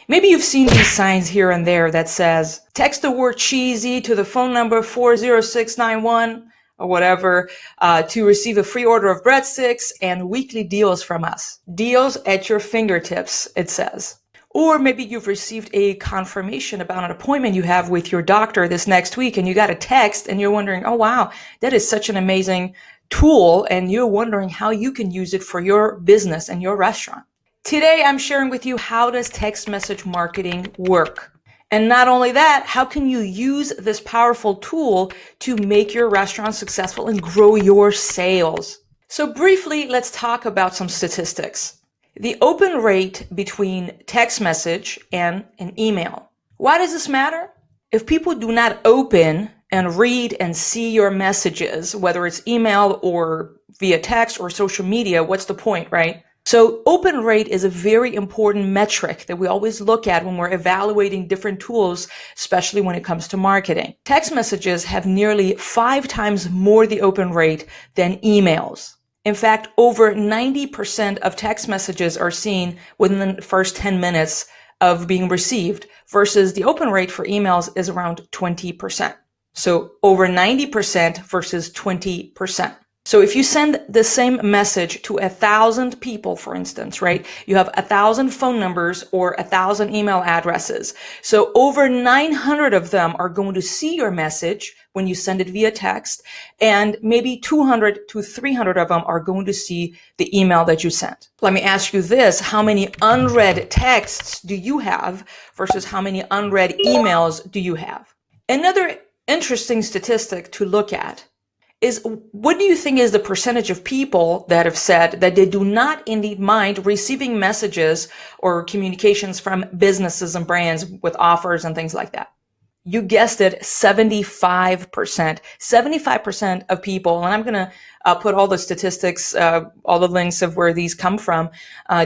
Maybe you've seen these signs here and there that says, text the word cheesy to the phone number 40691 or whatever to receive a free order of breadsticks and weekly deals from us. Deals at your fingertips, it says. Or maybe you've received a confirmation about an appointment you have with your doctor this next week and you got a text and you're wondering, oh wow, that is such an amazing tool, and you're wondering how you can use it for your business and your restaurant. Today, I'm sharing with you how does text message marketing work? And not only that, how can you use this powerful tool to make your restaurant successful and grow your sales? So briefly, let's talk about some statistics. The open rate between text message and an email. Why does this matter? If people do not open and read and see your messages, whether it's email or via text or social media, what's the point, right? So open rate is a very important metric that we always look at when we're evaluating different tools, especially when it comes to marketing. Text messages have nearly 5 times more the open rate than emails. In fact, over 90% of text messages are seen within the first 10 minutes of being received, versus the open rate for emails is around 20%. So over 90% versus 20%. So if you send the same message to 1,000 people, for instance, right, you have 1,000 phone numbers or 1,000 email addresses. So over 900 of them are going to see your message when you send it via text, and maybe 200 to 300 of them are going to see the email that you sent. Let me ask you this: how many unread texts do you have versus how many unread emails do you have? Another interesting statistic to look at is, what do you think is the percentage of people that have said that they do not indeed mind receiving messages or communications from businesses and brands with offers and things like that? You guessed it, 75%. 75% of people, and I'm going to put all the statistics, all the links of where these come from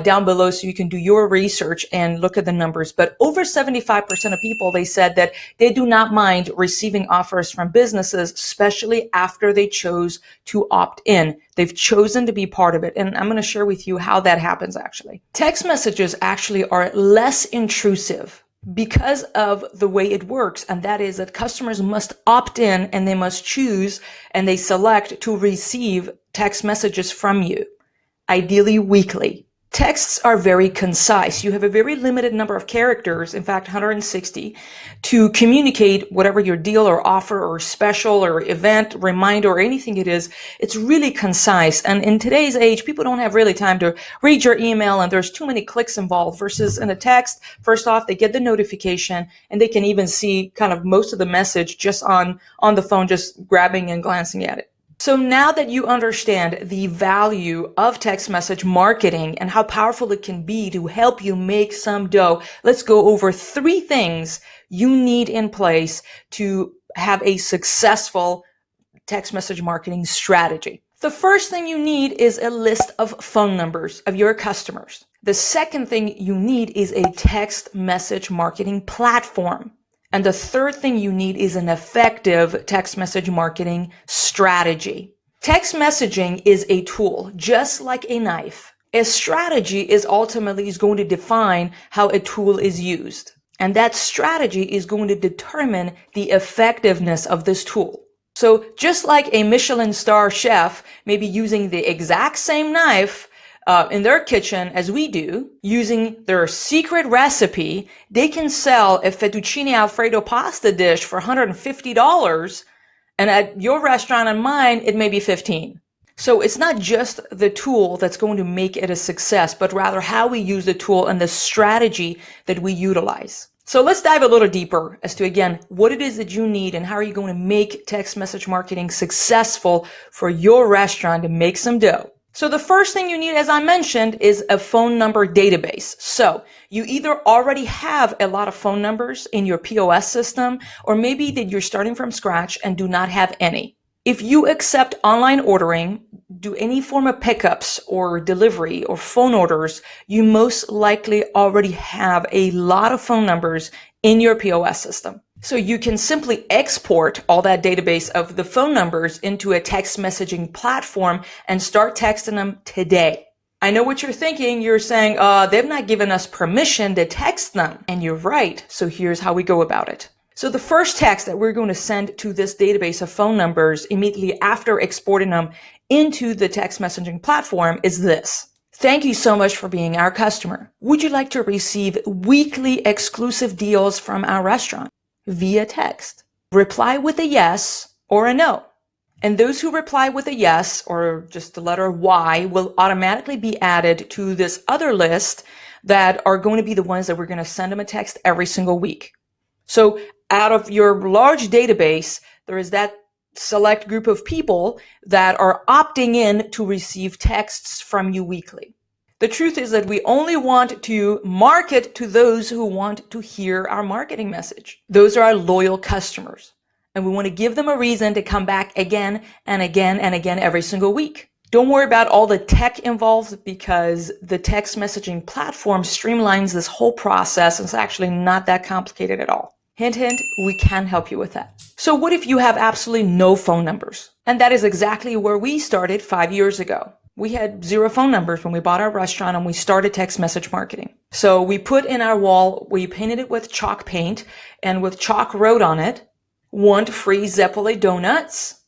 down below so you can do your research and look at the numbers. But over 75% of people, they said that they do not mind receiving offers from businesses, especially after they chose to opt in. They've chosen to be part of it. And I'm going to share with you how that happens actually. Text messages actually are less intrusive because of the way it works, and that is that customers must opt in and they must choose and they select to receive text messages from you, ideally weekly. Texts are very concise. You have a very limited number of characters, in fact 160, to communicate whatever your deal or offer or special or event, reminder, or anything it is. It's really concise. And in today's age, people don't have really time to read your email, and there's too many clicks involved, versus in a text, first off, they get the notification and they can even see kind of most of the message just on the phone, just grabbing and glancing at it. So now that you understand the value of text message marketing and how powerful it can be to help you make some dough, let's go over 3 things you need in place to have a successful text message marketing strategy. The first thing you need is a list of phone numbers of your customers. The second thing you need is a text message marketing platform. And the third thing you need is an effective text message marketing strategy. Text messaging is a tool, just like a knife. A strategy is ultimately going to define how a tool is used. And that strategy is going to determine the effectiveness of this tool. So just like a Michelin star chef may be using the exact same knife in their kitchen as we do, using their secret recipe, they can sell a fettuccine alfredo pasta dish for $150, and at your restaurant and mine, it may be $15. So it's not just the tool that's going to make it a success, but rather how we use the tool and the strategy that we utilize. So let's dive a little deeper as to, again, what it is that you need and how are you going to make text message marketing successful for your restaurant to make some dough. So the first thing you need, as I mentioned, is a phone number database. So you either already have a lot of phone numbers in your POS system, or maybe that you're starting from scratch and do not have any. If you accept online ordering, do any form of pickups or delivery or phone orders, you most likely already have a lot of phone numbers in your POS system. So you can simply export all that database of the phone numbers into a text messaging platform and start texting them today. I know what you're thinking. You're saying, they've not given us permission to text them. And you're right. So here's how we go about it. So the first text that we're going to send to this database of phone numbers immediately after exporting them into the text messaging platform is this. Thank you so much for being our customer. Would you like to receive weekly exclusive deals from our restaurant via text? Reply with a yes or a no. And those who reply with a yes or just the letter Y will automatically be added to this other list that are going to be the ones that we're going to send them a text every single week. So out of your large database, there is that select group of people that are opting in to receive texts from you weekly. The truth is that we only want to market to those who want to hear our marketing message. Those are our loyal customers. And we want to give them a reason to come back again and again and again every single week. Don't worry about all the tech involved because the text messaging platform streamlines this whole process. It's actually not that complicated at all. Hint, hint, we can help you with that. So what if you have absolutely no phone numbers? And that is exactly where we started 5 years ago. We had 0 phone numbers when we bought our restaurant and we started text message marketing. So we put in our wall, we painted it with chalk paint and with chalk wrote on it, want free Zeppole donuts?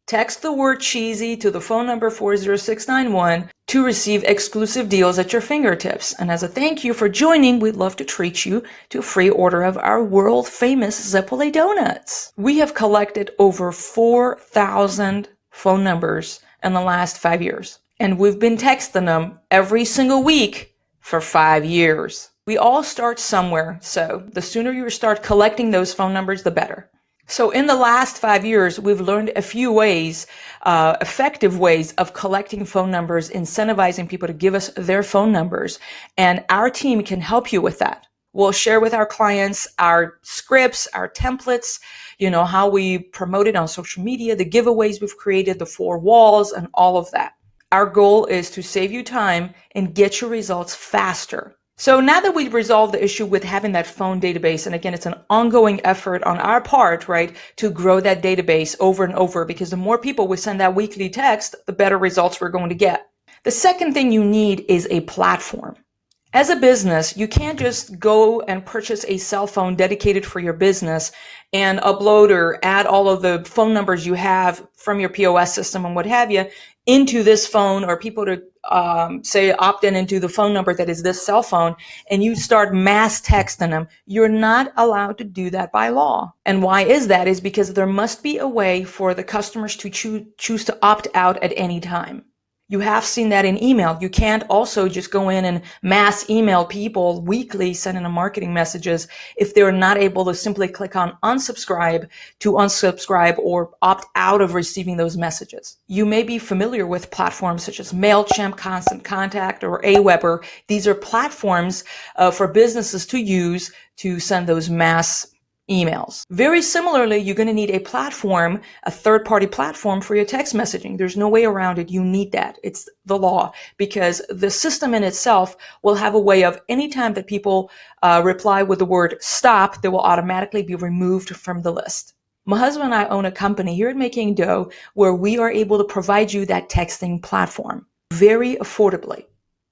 Text the word cheesy to the phone number 40691 to receive exclusive deals at your fingertips. And as a thank you for joining, we'd love to treat you to a free order of our world famous Zeppole donuts. We have collected over 4,000 phone numbers in the last 5 years. And we've been texting them every single week for 5 years. We all start somewhere. So the sooner you start collecting those phone numbers, the better. So in the last 5 years, we've learned a few ways, effective ways of collecting phone numbers, incentivizing people to give us their phone numbers. And our team can help you with that. We'll share with our clients our scripts, our templates, how we promote it on social media, the giveaways we've created, the 4 walls, and all of that. Our goal is to save you time and get your results faster. So now that we've resolved the issue with having that phone database, and again, it's an ongoing effort on our part, right, to grow that database over and over, because the more people we send that weekly text, the better results we're going to get. The second thing you need is a platform. As a business, you can't just go and purchase a cell phone dedicated for your business and upload or add all of the phone numbers you have from your POS system and what have you into this phone, or people to say opt in into the phone number that is this cell phone, and you start mass texting them. You're not allowed to do that by law. And why is that? Is because there must be a way for the customers to choose to opt out at any time. You have seen that in email. You can't also just go in and mass email people weekly, sending them marketing messages if they're not able to simply click on unsubscribe to unsubscribe or opt out of receiving those messages. You may be familiar with platforms such as MailChimp, Constant Contact, or Aweber. These are platforms for businesses to use to send those mass emails. Very similarly, you're going to need a platform, a third-party platform for your text messaging. There's no way around it. You need that. It's the law, because the system in itself will have a way of anytime that people reply with the word stop, they will automatically be removed from the list. My husband and I own a company here at Making Dough where we are able to provide you that texting platform very affordably.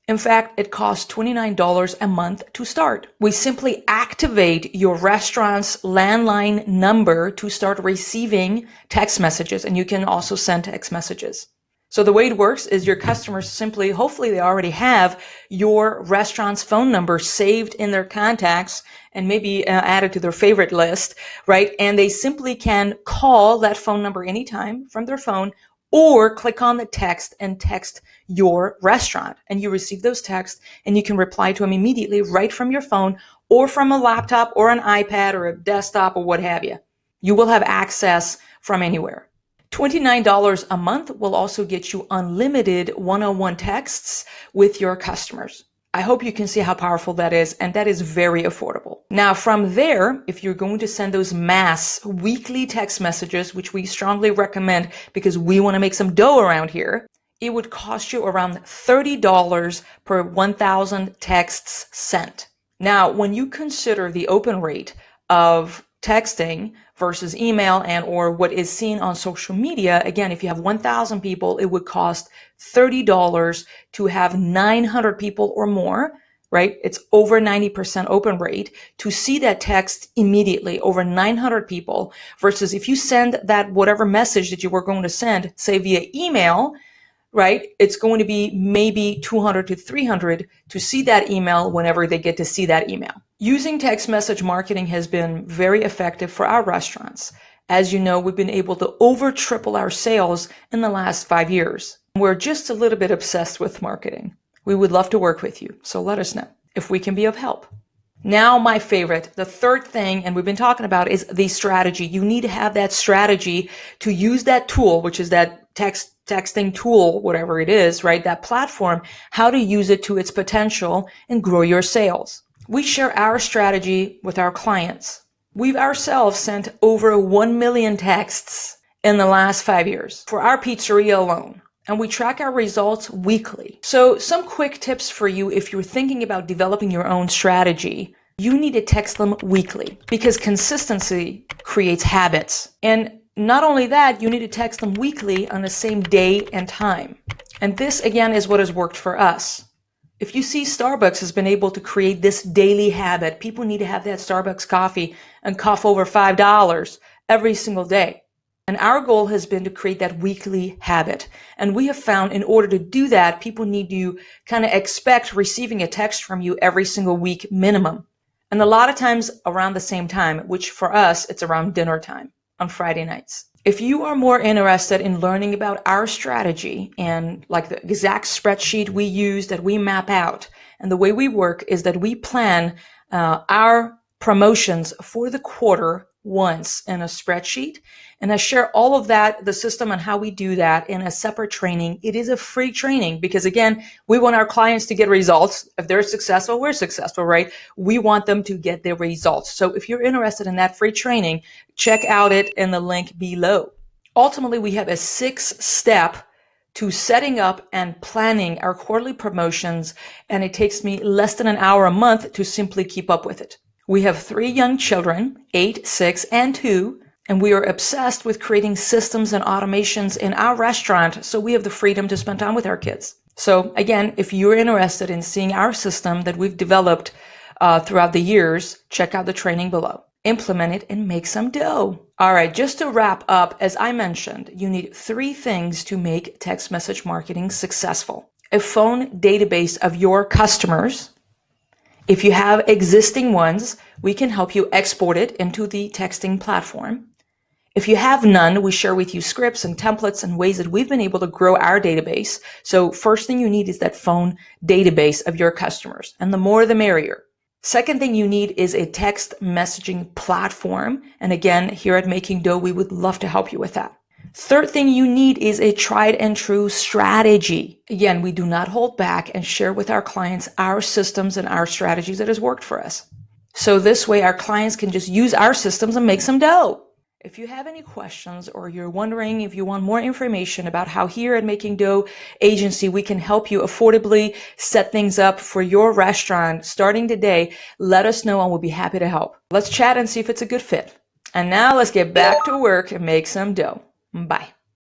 In fact, it costs $29 a month to start. We simply activate your restaurant's landline number to start receiving text messages, and you can also send text messages. So the way it works is your customers simply, hopefully they already have your restaurant's phone number saved in their contacts and maybe added to their favorite list, right? And they simply can call that phone number anytime from their phone, or click on the text and text your restaurant, and you receive those texts and you can reply to them immediately right from your phone or from a laptop or an iPad or a desktop or what have you. You will have access from anywhere. $29 a month will also get you unlimited one-on-one texts with your customers. I hope you can see how powerful that is, and that is very affordable. Now, from there, if you're going to send those mass weekly text messages, which we strongly recommend because we want to make some dough around here, it would cost you around $30 per 1,000 texts sent. Now, when you consider the open rate of texting versus email and or what is seen on social media, again, if you have 1,000 people, it would cost $30 to have 900 people or more, right? It's over 90% open rate to see that text immediately, over 900 people, versus if you send that whatever message that you were going to send, say via email, right? It's going to be maybe 200 to 300 to see that email whenever they get to see that email. Using text message marketing has been very effective for our restaurants. As you know, we've been able to over triple our sales in the last 5 years. We're just a little bit obsessed with marketing. We would love to work with you, so let us know if we can be of help. Now, my favorite, the third thing, and we've been talking about, is the strategy. You need to have that strategy to use that tool, which is that texting tool, whatever it is, right? That platform, how to use it to its potential and grow your sales. We share our strategy with our clients. We've ourselves sent over 1 million texts in the last 5 years for our pizzeria alone. And we track our results weekly. So some quick tips for you if you're thinking about developing your own strategy. You need to text them weekly because consistency creates habits. And not only that, you need to text them weekly on the same day and time. And this, again, is what has worked for us. If you see Starbucks has been able to create this daily habit, people need to have that Starbucks coffee and cough over $5 every single day. And our goal has been to create that weekly habit. And we have found in order to do that, people need to kind of expect receiving a text from you every single week minimum. And a lot of times around the same time, which for us, it's around dinner time on Friday nights. If you are more interested in learning about our strategy and like the exact spreadsheet we use that we map out, and the way we work is that we plan our promotions for the quarter once in a spreadsheet. And I share all of that, the system and how we do that in a separate training. It is a free training because again, we want our clients to get results. If they're successful, we're successful, right? We want them to get their results. So if you're interested in that free training, check out it in the link below. Ultimately, we have a 6-step to setting up and planning our quarterly promotions. And it takes me less than an hour a month to simply keep up with it. We have 3 young children, 8, 6, and 2, and we are obsessed with creating systems and automations in our restaurant so we have the freedom to spend time with our kids. So again, if you're interested in seeing our system that we've developed throughout the years, check out the training below. Implement it and make some dough. All right, just to wrap up, as I mentioned, you need 3 things to make text message marketing successful. A phone database of your customers. If you have existing ones, we can help you export it into the texting platform. If you have none, we share with you scripts and templates and ways that we've been able to grow our database. So first thing you need is that phone database of your customers, and the more the merrier. Second thing you need is a text messaging platform. And again, here at Making Dough, we would love to help you with that. Third thing you need is a tried and true strategy. Again, we do not hold back and share with our clients our systems and our strategies that has worked for us. So this way our clients can just use our systems and make some dough. If you have any questions or you're wondering if you want more information about how here at Making Dough Agency we can help you affordably set things up for your restaurant starting today, let us know and we'll be happy to help. Let's chat and see if it's a good fit. And now let's get back to work and make some dough. Bye.